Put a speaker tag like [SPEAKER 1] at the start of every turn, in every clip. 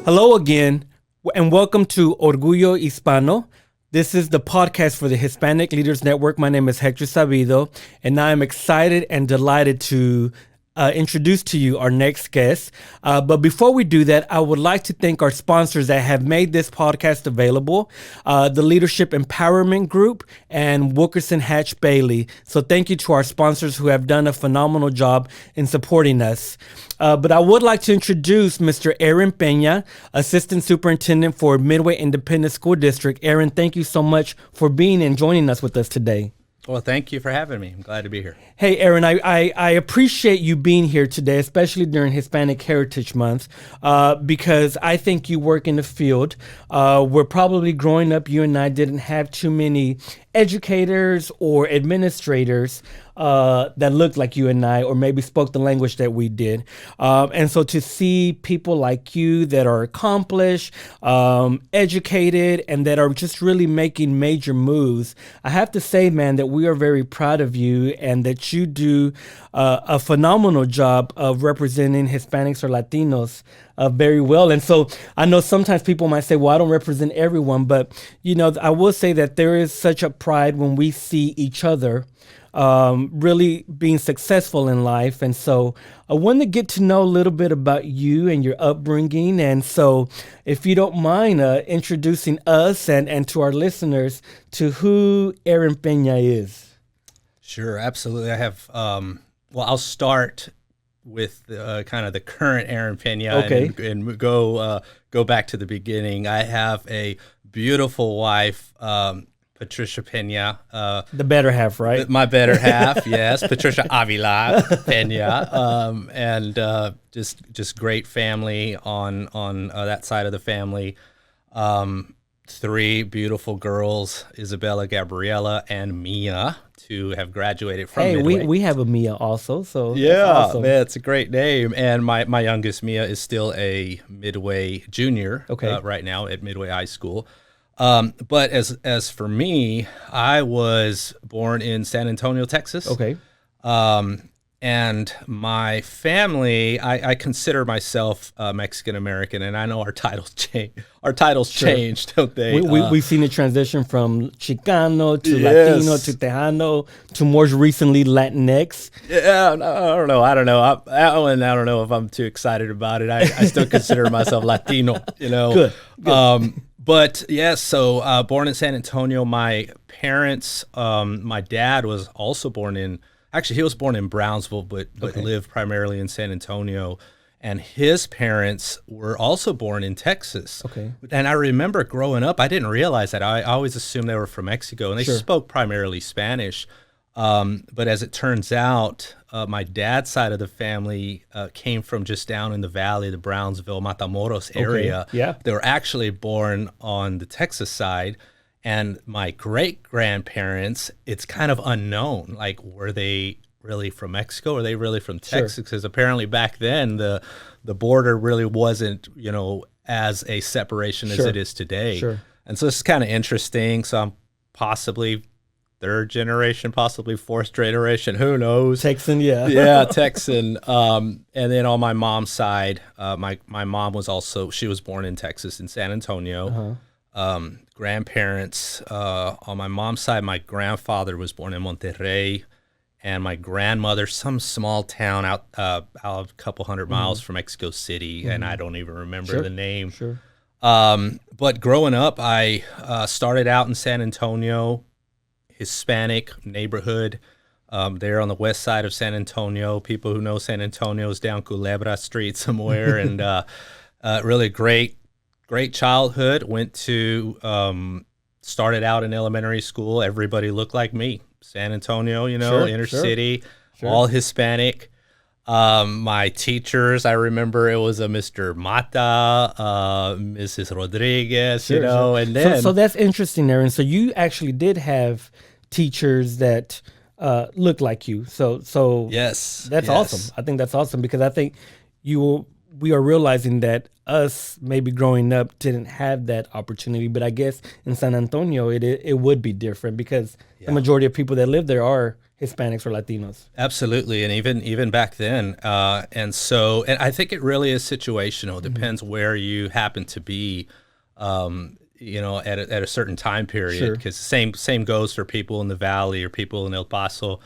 [SPEAKER 1] Hello again, and welcome to Orgullo Hispano. This is the podcast for the Hispanic Leaders Network. My name is Hector Sabido, and I am excited and delighted to introduce to you our next guest. But before we do that, I would like to thank our sponsors that have made this podcast available, the Leadership Empowerment Group and Wilkerson Hatch Bailey. So thank you to our sponsors who have done a phenomenal job in supporting us. But I would like to introduce Mr. Aaron Pena, Assistant Superintendent for Midway Independent School District. Aaron, thank you so much for being and joining us with us today.
[SPEAKER 2] Well, thank you for having me. I'm glad to be here.
[SPEAKER 1] Hey, Aaron, I appreciate you being here today, especially during Hispanic Heritage Month, because I think you work in the field where probably growing up, you and I didn't have too many educators or administrators that looked like you and I, or maybe spoke the language that we did. And so to see people like you that are accomplished, educated, and that are just really making major moves, I have to say, man, that we are very proud of you and that you do a phenomenal job of representing Hispanics or Latinos very well. And so I know sometimes people might say, well, I don't represent everyone, but you know, I will say that there is such a pride when we see each other really being successful in life. And so I want to get to know a little bit about you and your upbringing. And so if you don't mind introducing us and to our listeners to who Aaron Pena is.
[SPEAKER 2] Sure, absolutely. I have, well, I'll start with kind of the current Aaron Pena and go back to the beginning. I have a beautiful wife, Patricia Pena.
[SPEAKER 1] The better half, right?
[SPEAKER 2] My better half, yes. Patricia Avila Pena. And just great family on that side of the family. Three beautiful girls, Isabella, Gabriela, and Mia, to have graduated from Midway.
[SPEAKER 1] Hey, we have a Mia also, so
[SPEAKER 2] yeah,
[SPEAKER 1] that's awesome.
[SPEAKER 2] Man, it's a great name. And my youngest, Mia, is still a Midway junior right now at Midway High School. But as for me, I was born in San Antonio, Texas.
[SPEAKER 1] Okay.
[SPEAKER 2] And my family, I consider myself Mexican American, and I know our titles change. Our titles changed, don't they?
[SPEAKER 1] We've seen the transition from Chicano to Latino to Tejano to more recently Latinx.
[SPEAKER 2] Yeah, I don't know. I don't know if I'm too excited about it. I still consider myself Latino. You know.
[SPEAKER 1] Good.
[SPEAKER 2] But yeah, so born in San Antonio. My parents, my dad was also born in. Actually, he was born in Brownsville, but lived primarily in San Antonio. And his parents were also born in Texas.
[SPEAKER 1] Okay.
[SPEAKER 2] And I remember growing up, I didn't realize that. I always assumed they were from Mexico, and they spoke primarily Spanish. But as it turns out, my dad's side of the family came from just down in the valley, the Brownsville, Matamoros area.
[SPEAKER 1] Okay. Yeah.
[SPEAKER 2] They were actually born on the Texas side. And my great-grandparents, it's kind of unknown. Like, were they really from Mexico? Or were they really from Texas? Because apparently back then, the border really wasn't, as a separation as it is today.
[SPEAKER 1] Sure.
[SPEAKER 2] And so it's kind of interesting. So I'm possibly third generation, possibly fourth generation. Who knows?
[SPEAKER 1] Texan, yeah.
[SPEAKER 2] Yeah, Texan. And then on my mom's side, my mom she was born in Texas, in San Antonio. Grandparents on my mom's side, my grandfather was born in Monterrey, and my grandmother, some small town out a couple hundred miles from Mexico City, and I don't even remember the name.
[SPEAKER 1] Sure.
[SPEAKER 2] But growing up, I started out in San Antonio, Hispanic neighborhood, there on the west side of San Antonio. People who know San Antonio is down Culebra Street somewhere, and really great childhood. Went to, started out in elementary school. Everybody looked like me. San Antonio, inner city, all Hispanic. My teachers, I remember it was a Mr. Mata, Mrs. Rodriguez, and then.
[SPEAKER 1] So that's interesting, Aaron. So you actually did have teachers that looked like you. So
[SPEAKER 2] yes,
[SPEAKER 1] that's awesome. I think that's awesome because I think you we are realizing that us maybe growing up didn't have that opportunity, but I guess in San Antonio it would be different because the majority of people that live there are Hispanics or Latinos.
[SPEAKER 2] Absolutely, and even back then, and I think it really is situational. It depends where you happen to be, at a certain time period. Because same goes for people in the Valley or people in El Paso,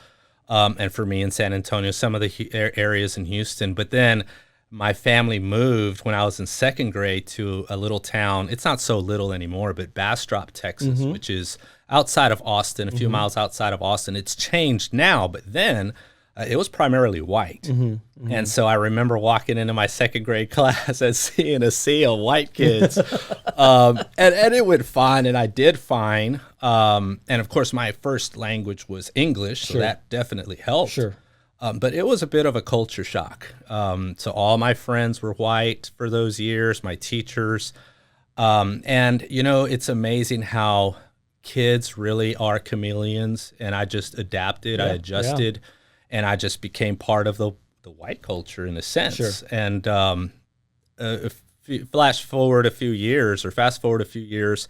[SPEAKER 2] and for me in San Antonio, some of the areas in Houston. But then my family moved when I was in second grade to a little town. It's not so little anymore, but Bastrop, Texas, which is outside of Austin, a few miles outside of Austin. It's changed now, but then it was primarily white. And so I remember walking into my second grade class and seeing a sea of white kids. And it went fine, and I did fine. And of course, my first language was English, so that definitely helped. But it was a bit of a culture shock. So all my friends were white for those years, my teachers. And, it's amazing how kids really are chameleons, and I just adapted, I adjusted, and I just became part of the white culture in a sense. And fast forward a few years,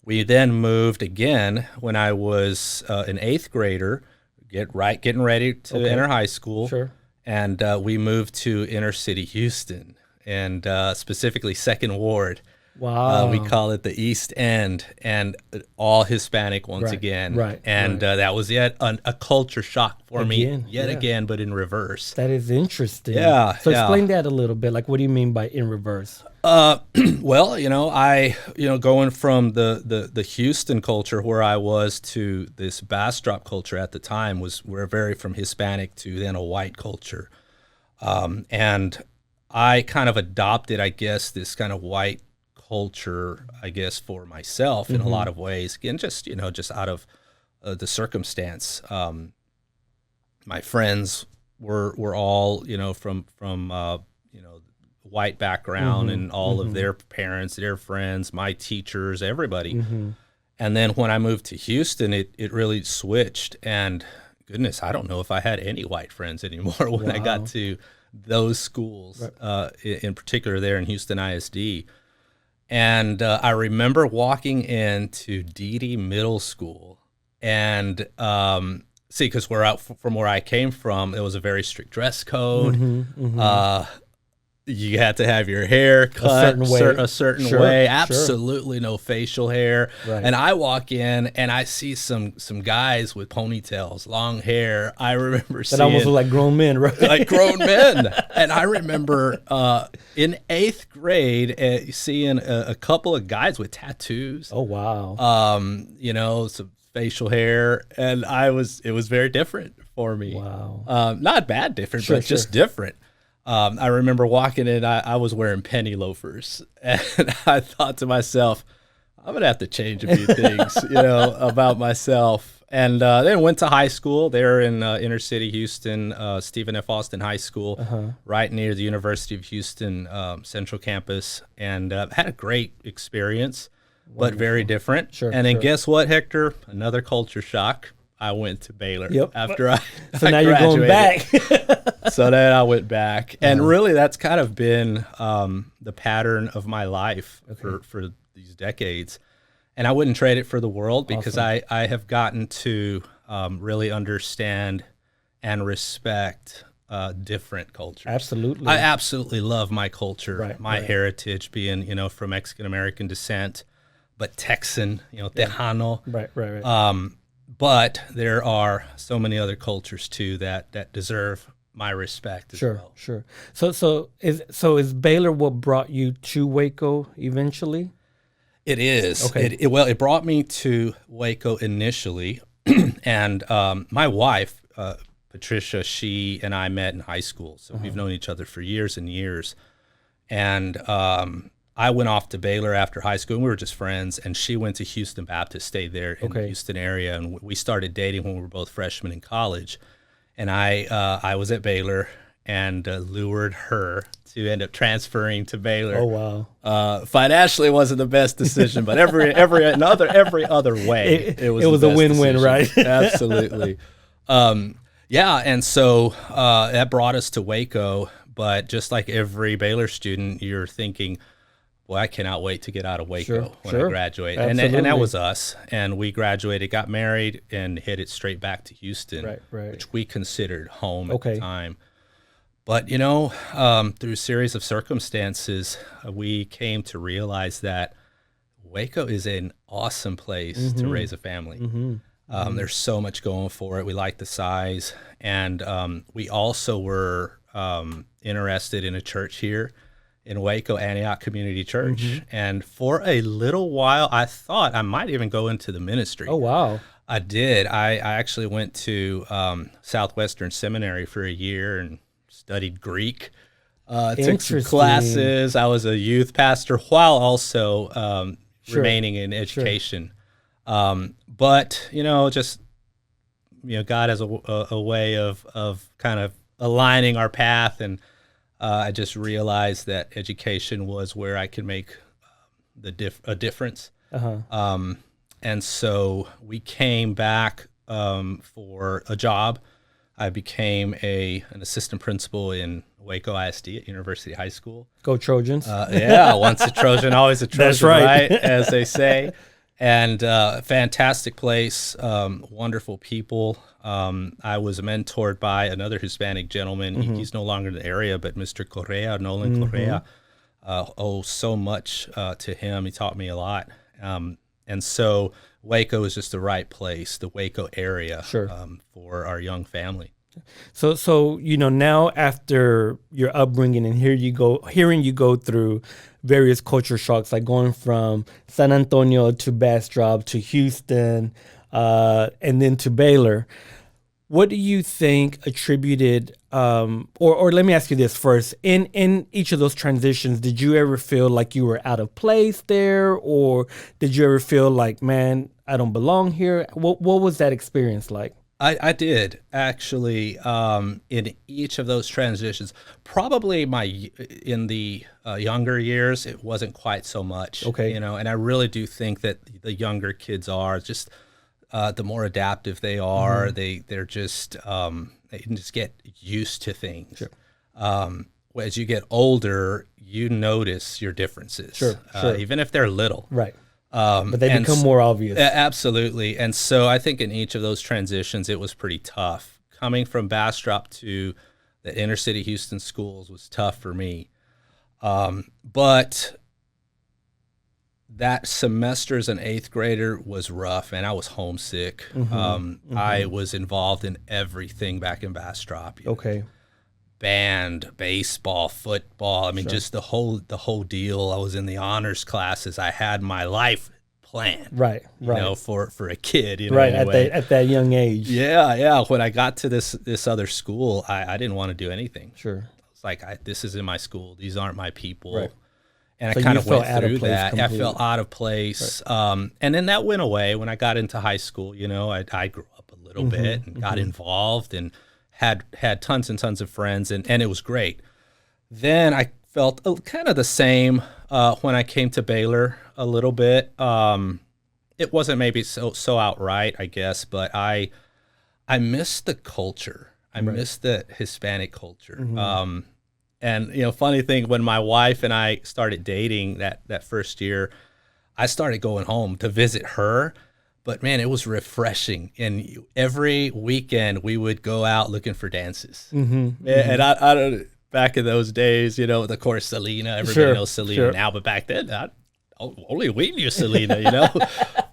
[SPEAKER 2] we then moved again when I was an eighth grader, getting ready to enter high school. And we moved to inner city Houston, and specifically Second Ward.
[SPEAKER 1] Wow.
[SPEAKER 2] We call it the East End, and all Hispanic once again. And that was yet a culture shock for me, again, but in reverse.
[SPEAKER 1] That is interesting.
[SPEAKER 2] So
[SPEAKER 1] explain that a little bit. Like, what do you mean by in reverse?
[SPEAKER 2] Well, I going from the Houston culture where I was to this Bastrop culture at the time we're very from Hispanic to then a white culture. And I kind of adopted, I guess, this kind of white culture, I guess, for myself in a lot of ways. Again, just out of the circumstance. My friends were all, from white background, and all of their parents, their friends, my teachers, everybody. And then when I moved to Houston, it really switched. And goodness, I don't know if I had any white friends anymore when I got to those schools, in particular there in Houston ISD. And I remember walking into Ed.D. Middle School, and because from where I came from, it was a very strict dress code. You had to have your hair cut a certain way. Absolutely no facial hair. And I walk in and I see some guys with ponytails, long hair. I remember seeing
[SPEAKER 1] almost look like grown men, right?
[SPEAKER 2] Like grown men. And I remember in eighth grade seeing a couple of guys with tattoos.
[SPEAKER 1] Oh wow.
[SPEAKER 2] Some facial hair, and it was very different for me.
[SPEAKER 1] Wow.
[SPEAKER 2] Not bad different, but just different. I remember walking in, I was wearing penny loafers, and I thought to myself, I'm going to have to change a few things, about myself. And then went to high school there in inner city Houston, Stephen F. Austin High School, right near the University of Houston Central Campus, and had a great experience, but very different. And then guess what, Hector? Another culture shock. I went to Baylor after I
[SPEAKER 1] So now you're going back.
[SPEAKER 2] So then I went back. And really that's kind of been the pattern of my life for these decades. And I wouldn't trade it for the world, because I have gotten to really understand and respect different cultures.
[SPEAKER 1] Absolutely.
[SPEAKER 2] I absolutely love my culture, my heritage being, from Mexican-American descent, but Texan, Tejano.
[SPEAKER 1] Right.
[SPEAKER 2] But there are so many other cultures too that deserve my respect as well.
[SPEAKER 1] Sure. So is Baylor what brought you to Waco eventually?
[SPEAKER 2] It is.
[SPEAKER 1] Okay.
[SPEAKER 2] It brought me to Waco initially, and my wife, Patricia, she and I met in high school, so we've known each other for years and years. And I went off to Baylor after high school, and we were just friends, and she went to Houston Baptist, stayed there in the Houston area, and we started dating when we were both freshmen in college. And I was at Baylor and lured her to end up transferring to Baylor.
[SPEAKER 1] Oh wow!
[SPEAKER 2] Financially, wasn't the best decision, but every other way, it was
[SPEAKER 1] a win-win,
[SPEAKER 2] decision.
[SPEAKER 1] right?
[SPEAKER 2] Absolutely. And so that brought us to Waco. but just like every Baylor student, you're thinking, well, I cannot wait to get out of Waco when I graduate. And that was us. And we graduated, got married, and headed straight back to Houston, which we considered home at the time. But, through a series of circumstances, we came to realize that Waco is an awesome place to raise a family. There's so much going for it. We like the size. And we also were interested in a church here in Waco, Antioch Community Church. And for a little while, I thought I might even go into the ministry.
[SPEAKER 1] Oh, wow.
[SPEAKER 2] I did. I actually went to Southwestern Seminary for a year and studied Greek. Took some classes. I was a youth pastor while also remaining in education. But, God has a way of kind of aligning our path, and I just realized that education was where I could make a difference. And so we came back for a job. I became an assistant principal in Waco ISD at University High School.
[SPEAKER 1] Go Trojans.
[SPEAKER 2] Once a Trojan, always a Trojan,
[SPEAKER 1] that's right.
[SPEAKER 2] As they say. And fantastic place, wonderful people. I was mentored by another Hispanic gentleman. He's no longer in the area, but Mr. Correa, Nolan Correa, owe so much to him. He taught me a lot. And so Waco is just the right place, the Waco area, for our young family.
[SPEAKER 1] So now after your upbringing and hearing you go through various culture shocks, like going from San Antonio to Bastrop to Houston, and then to Baylor, what do you think attributed, or let me ask you this first, in each of those transitions, did you ever feel like you were out of place there, or did you ever feel like, man, I don't belong here? What was that experience like?
[SPEAKER 2] I did, actually, in each of those transitions. Probably in the younger years, it wasn't quite so much. And I really do think that the younger kids are just the more adaptive they are. They're just they can just get used to things. As you get older, you notice your differences, even if they're little.
[SPEAKER 1] Right. But they become more obvious.
[SPEAKER 2] Absolutely. And so I think in each of those transitions, it was pretty tough. Coming from Bastrop to the inner city Houston schools was tough for me. But that semester as an 8th grader was rough, and I was homesick. I was involved in everything back in Bastrop. Band, baseball, football. I mean, just the whole deal. I was in the honors classes. I had my life planned. Right. For a kid. Anyway.
[SPEAKER 1] at that young age.
[SPEAKER 2] Yeah. When I got to this other school, I didn't want to do anything.
[SPEAKER 1] I
[SPEAKER 2] was like, this isn't my school. These aren't my people. And so I kind of went through that. Completely. I felt out of place. And then that went away when I got into high school. I grew up a little bit and got involved and had tons and tons of friends, and it was great. Then I felt kind of the same when I came to Baylor a little bit. It wasn't maybe so outright, I guess, but I missed the culture. I missed the Hispanic culture. And funny thing, when my wife and I started dating that first year, I started going home to visit her. But man, it was refreshing. And every weekend we would go out looking for dances. And I don't. Back in those days, of course, Selena. Everybody knows Selena now, but back then, only we knew Selena.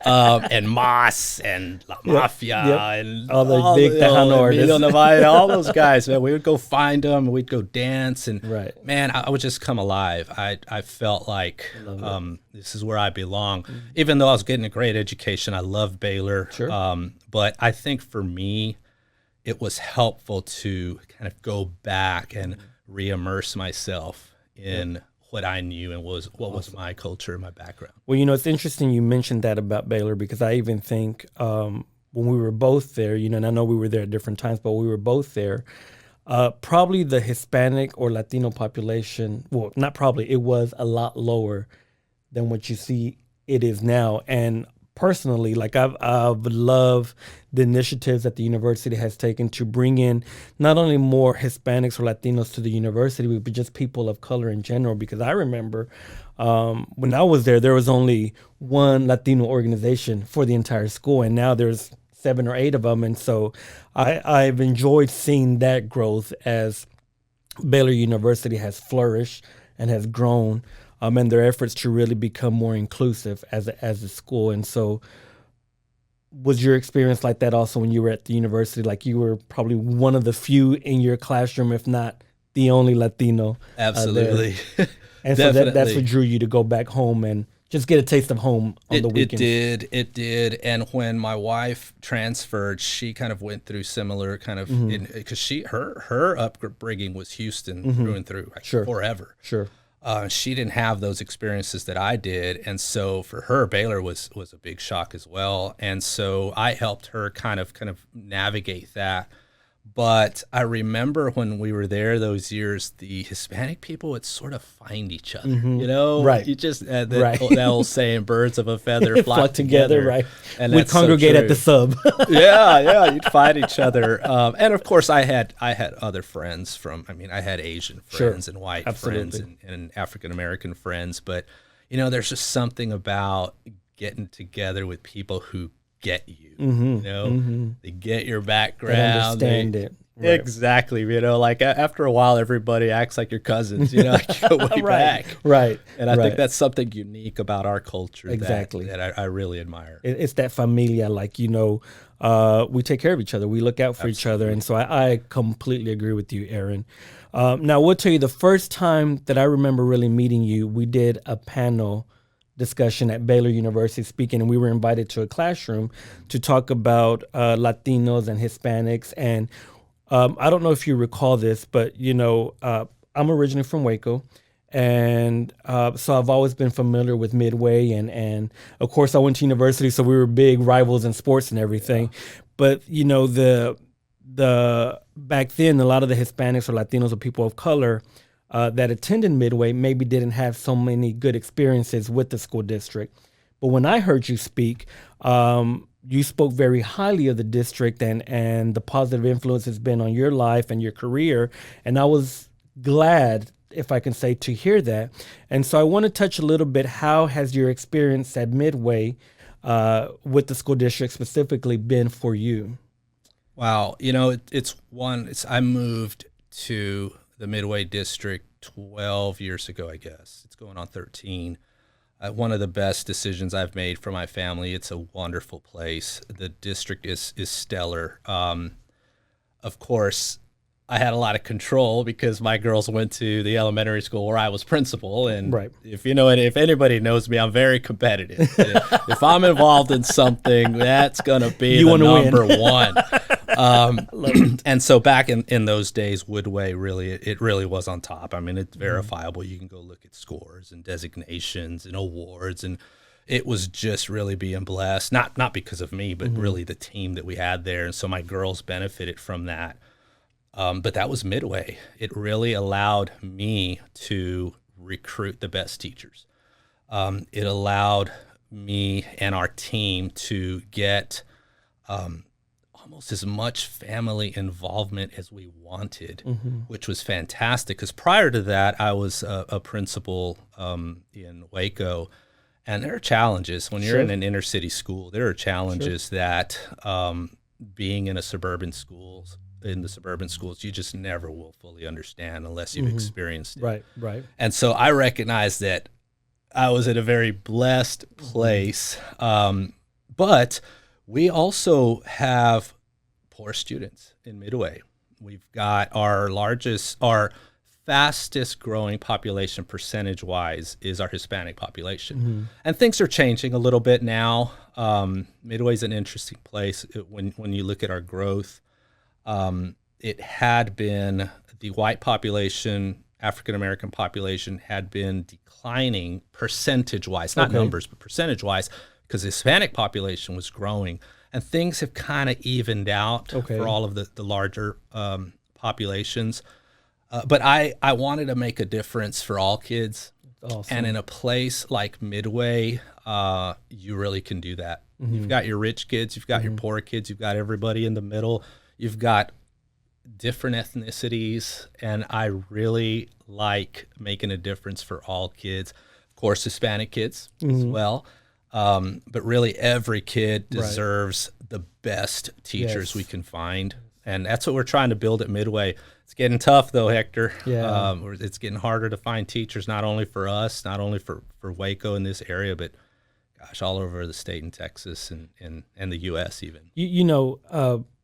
[SPEAKER 2] And Mas and La Mafia and
[SPEAKER 1] all the big Tejano artists.
[SPEAKER 2] All those guys. Man, we would go find them. And we'd go dance, and man, I would just come alive. I felt like this is where I belong. Even though I was getting a great education, I loved Baylor. But I think for me, it was helpful to kind of go back and re-immerse myself in what I knew and what was my culture and my background.
[SPEAKER 1] Well, it's interesting you mentioned that about Baylor, because I even think when we were both there, and I know we were there at different times, but we were both there, probably the Hispanic or Latino population, well, not probably, it was a lot lower than what you see it is now. And personally, like I've loved the initiatives that the university has taken to bring in not only more Hispanics or Latinos to the university, but just people of color in general. Because I remember when I was there was only one Latino organization for the entire school, and now there's 7 or 8 of them. And so I've enjoyed seeing that growth as Baylor University has flourished and has grown, and their efforts to really become more inclusive as a school. And so was your experience like that also when you were at the university? Like you were probably one of the few in your classroom, if not the only Latino.
[SPEAKER 2] Absolutely.
[SPEAKER 1] And so that's what drew you to go back home and just get a taste of home on the weekends.
[SPEAKER 2] It did. And when my wife transferred, she kind of went through similar kind of, because her upbringing was Houston through and through, like forever.
[SPEAKER 1] Sure.
[SPEAKER 2] She didn't have those experiences that I did. And so for her, Baylor was a big shock as well. And so I helped her kind of navigate that. But I remember when we were there those years, the Hispanic people would sort of find each other, you know?
[SPEAKER 1] Right.
[SPEAKER 2] You just, that old saying, birds of a feather flock together.
[SPEAKER 1] Right.
[SPEAKER 2] And
[SPEAKER 1] we'd congregate at the sub.
[SPEAKER 2] yeah, you'd find each other. And of course, I had other friends I had Asian friends and white friends and African-American friends. But, you know, there's just something about getting together with people who get you, you know, they get your background,
[SPEAKER 1] they understand it.
[SPEAKER 2] Right. Exactly. You know, like after a while, everybody acts like your cousins, you know, like you go way back.
[SPEAKER 1] Right.
[SPEAKER 2] And I think that's something unique about our culture
[SPEAKER 1] exactly.
[SPEAKER 2] that I really admire.
[SPEAKER 1] It's that familia, like, you know, we take care of each other. We look out for each other. And so I completely agree with you, Aaron. Now, we'll tell you the first time that I remember really meeting you, we did a panel discussion at Baylor University speaking, and we were invited to a classroom to talk about Latinos and Hispanics. And I don't know if you recall this, but, you know, I'm originally from Waco. And so I've always been familiar with Midway. And of course, I went to university, so we were big rivals in sports and everything. Yeah. But, you know, the back then, a lot of the Hispanics or Latinos or people of color that attended Midway maybe didn't have so many good experiences with the school district. But when I heard you speak, you spoke very highly of the district and the positive influence it's been on your life and your career. And I was glad, if I can say, to hear that. And so I want to touch a little bit, how has your experience at Midway with the school district specifically been for you?
[SPEAKER 2] Wow. You know, I moved to the Midway district 12 years ago, I guess. It's going on 13. One of the best decisions I've made for my family. It's a wonderful place. The district is stellar. Of course, I had a lot of control because my girls went to the elementary school where I was principal. And if anybody knows me, I'm very competitive. If I'm involved in something, that's going to be the number one. And so back in those days, Midway really was on top. I mean, it's verifiable. You can go look at scores and designations and awards, and it was just really being blessed. Not because of me, but really the team that we had there. And so my girls benefited from that. But that was Midway. It really allowed me to recruit the best teachers. It allowed me and our team to get almost as much family involvement as we wanted, which was fantastic. Because prior to that, I was a principal in Waco, and there are challenges when you're in an inner city school. There are challenges that being in the suburban schools, you just never will fully understand unless you've experienced it.
[SPEAKER 1] Right.
[SPEAKER 2] And so I recognized that I was in a very blessed place, but we also have poor students in Midway. We've got our fastest growing population percentage-wise is our Hispanic population. And things are changing a little bit now. Midway's an interesting place when you look at our growth. It had been the white population, African-American population had been declining percentage-wise, not numbers, but percentage-wise, because the Hispanic population was growing. And things have kind of evened out for all of the larger populations. But I wanted to make a difference for all kids.
[SPEAKER 1] awesome.
[SPEAKER 2] And in a place like Midway, you really can do that. You've got your rich kids, you've got your poor kids, you've got everybody in the middle, you've got different ethnicities, and I really like making a difference for all kids. Of course, Hispanic kids as well, but really every kid deserves the best teachers we can find, and that's what we're trying to build at Midway. It's getting tough though, Hector. It's getting harder to find teachers, not only for us, not only for Waco in this area, but gosh, all over the state in Texas and the U.S. even.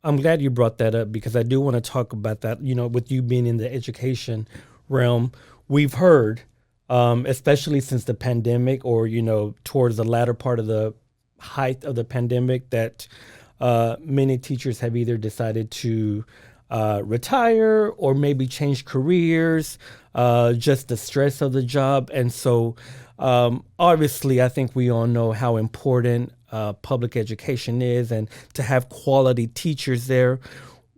[SPEAKER 1] I'm glad you brought that up because I do want to talk about that. With you being in the education realm, we've heard, especially since the pandemic or, towards the latter part of the height of the pandemic, that many teachers have either decided to retire or maybe change careers, just the stress of the job. And so obviously, I think we all know how important public education is and to have quality teachers there.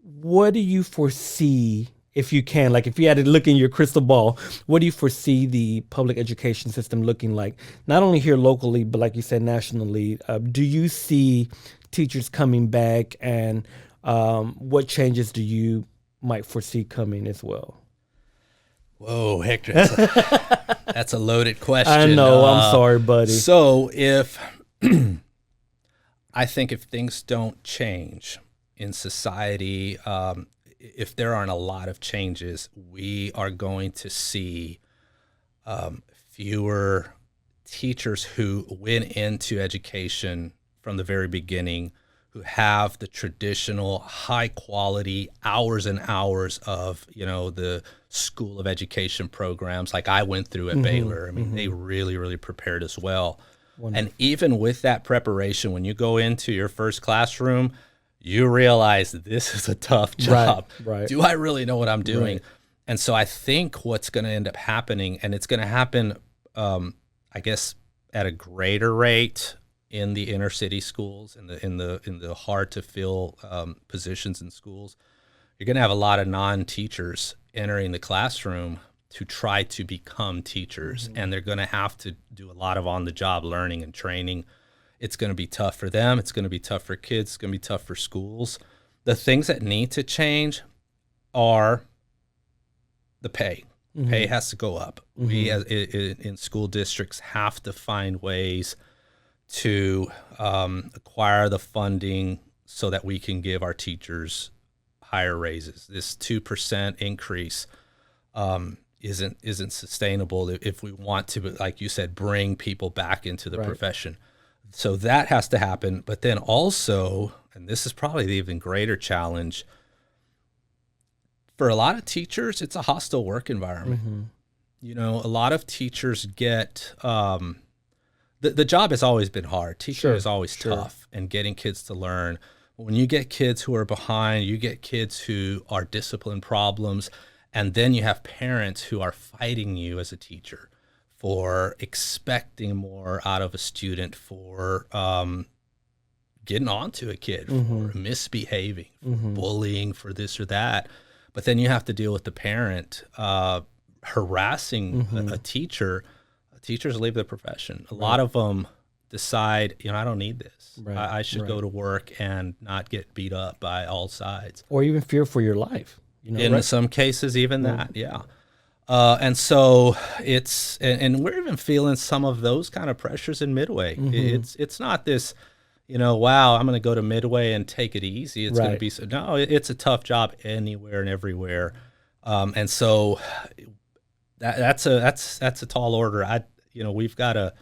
[SPEAKER 1] What do you foresee, if you can, like if you had to look in your crystal ball, what do you foresee the public education system looking like, not only here locally, but like you said, nationally? Do you see teachers coming back, and what changes do you might foresee coming as well?
[SPEAKER 2] Whoa, Hector, that's a loaded question.
[SPEAKER 1] I know, I'm sorry, buddy.
[SPEAKER 2] So I think if things don't change in society, if there aren't a lot of changes, we are going to see fewer teachers who went into education from the very beginning, who have the traditional high quality hours and hours of, the School of Education programs like I went through at Baylor. I mean, they really, really prepared us well. Wonderful. And even with that preparation, when you go into your first classroom, you realize that this is a tough job.
[SPEAKER 1] Right.
[SPEAKER 2] Do I really know what I'm doing?
[SPEAKER 1] Right.
[SPEAKER 2] And so I think what's going to end up happening, and it's going to happen, I guess, at a greater rate in the inner city schools, in the hard to fill positions in schools, you're going to have a lot of non-teachers entering the classroom to try to become teachers, and they're going to have to do a lot of on-the-job learning and training. It's going to be tough for them. It's going to be tough for kids. It's going to be tough for schools. The things that need to change are the pay. Pay has to go up. We, in school districts, have to find ways to acquire the funding so that we can give our teachers higher raises. This 2% increase isn't sustainable if we want to, like you said, bring people back into the profession. So that has to happen. But then also, and this is probably the even greater challenge, for a lot of teachers, it's a hostile work environment. A lot of teachers get the job has always been hard. Teaching is always tough, and getting kids to learn. When you get kids who are behind, you get kids who are discipline problems, and then you have parents who are fighting you as a teacher for expecting more out of a student, for getting onto a kid, for misbehaving, for bullying, for this or that. But then you have to deal with the parent harassing a teacher. Teachers leave the profession. A lot of them decide, I don't need this. I should go to work and not get beat up by all sides.
[SPEAKER 1] Or even fear for your life.
[SPEAKER 2] In some cases, even that, and so it's, and we're even feeling some of those kind of pressures in Midway. It's not this, wow, I'm going to go to Midway and take it easy. It's going to be, no, it's a tough job anywhere and everywhere. And so that's a tall order. We've got to,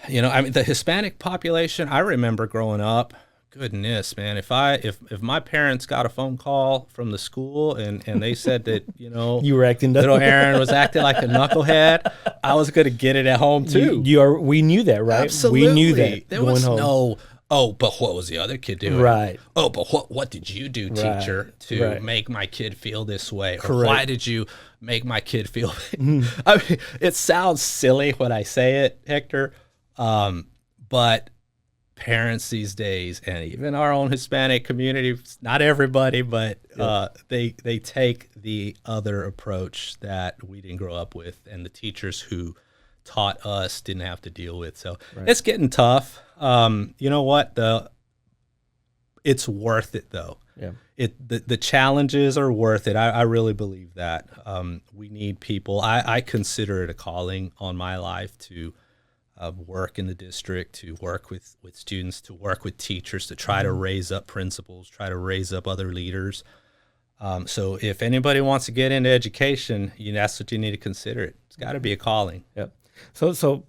[SPEAKER 2] the Hispanic population, I remember growing up, goodness, man, if my parents got a phone call from the school and they said that,
[SPEAKER 1] you were acting
[SPEAKER 2] little Aaron was acting like a knucklehead, I was going to get it at home too.
[SPEAKER 1] We knew that, right?
[SPEAKER 2] Absolutely.
[SPEAKER 1] We knew that.
[SPEAKER 2] There was no, but what was the other kid doing?
[SPEAKER 1] Right.
[SPEAKER 2] Oh, but what did you do, teacher, to make my kid feel this way?
[SPEAKER 1] Correct.
[SPEAKER 2] Or why did you make my kid feel I mean, it sounds silly when I say it, Hector, but parents these days, and even our own Hispanic community, not everybody, but they take the other approach that we didn't grow up with, and the teachers who taught us didn't have to deal with. So it's getting tough. You know what? It's worth it, though.
[SPEAKER 1] Yeah.
[SPEAKER 2] The challenges are worth it. I really believe that. We need people. I consider it a calling on my life to work in the district, to work with students, to work with teachers, to try to raise up principals, try to raise up other leaders. So if anybody wants to get into education, that's what you need to consider it. It's got to be a calling.
[SPEAKER 1] Yep. So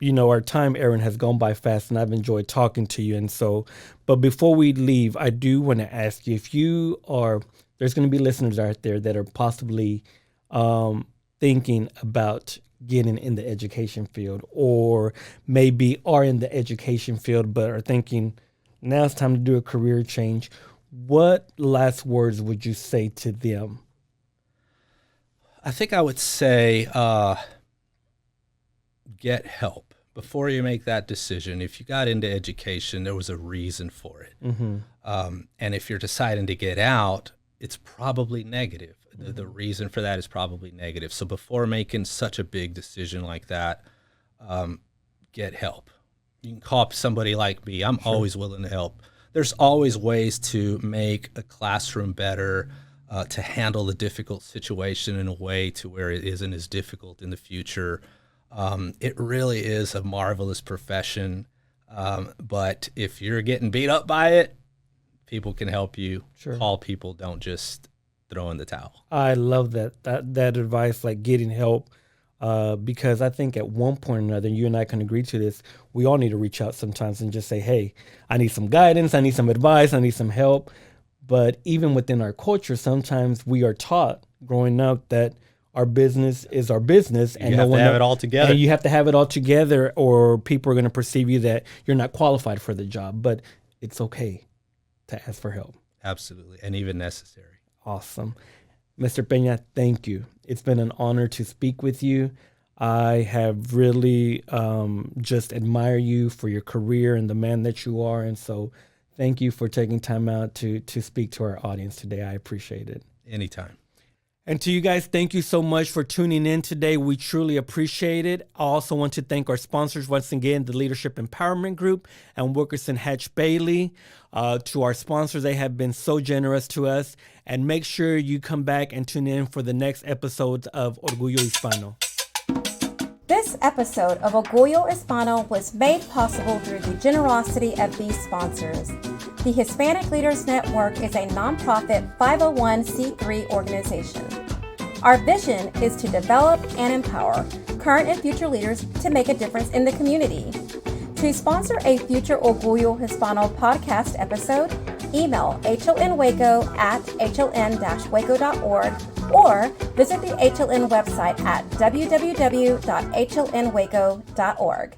[SPEAKER 1] our time, Aaron, has gone by fast, and I've enjoyed talking to you. And so, but before we leave, I do want to ask you, if there's going to be listeners out there that are possibly thinking about getting in the education field, or maybe are in the education field but are thinking now it's time to do a career change, what last words would you say to them?
[SPEAKER 2] I think I would say get help before you make that decision. If you got into education, there was a reason for it. And if you're deciding to get out, it's probably negative. The reason for that is probably negative. So before making such a big decision like that, get help. You can call up somebody like me. I'm always willing to help. There's always ways to make a classroom better, to handle a difficult situation in a way to where it isn't as difficult in the future. It really is a marvelous profession. But if you're getting beat up by it, people can help you. Call people. Don't just throw in the towel. I
[SPEAKER 1] love that advice, like getting help, because I think at one point or another, you and I can agree to this, we all need to reach out sometimes and just say, hey, I need some guidance, I need some advice, I need some help. But even within our culture, sometimes we are taught growing up that our business is our business, and
[SPEAKER 2] you have to have it all together.
[SPEAKER 1] And you have to have it all together, or people are going to perceive you that you're not qualified for the job. But it's okay to ask for help.
[SPEAKER 2] Absolutely, and even necessary.
[SPEAKER 1] Awesome. Mr. Pena, thank you. It's been an honor to speak with you. I have really just admire you for your career and the man that you are. And so thank you for taking time out to speak to our audience today. I appreciate it.
[SPEAKER 2] Anytime.
[SPEAKER 1] And to you guys, thank you so much for tuning in today. We truly appreciate it. I also want to thank our sponsors once again, the Leadership Empowerment Group and Wilkerson Hatch Bailey. To our sponsors, they have been so generous to us. And make sure you come back and tune in for the next episodes of Orgullo Hispano.
[SPEAKER 3] This episode of Orgullo Hispano was made possible through the generosity of these sponsors. The Hispanic Leaders Network is a nonprofit 501c3 organization. Our vision is to develop and empower current and future leaders to make a difference in the community. To sponsor a future Orgullo Hispano podcast episode, email hlnwaco@hln-waco.org or visit the HLN website at www.hlnwaco.org.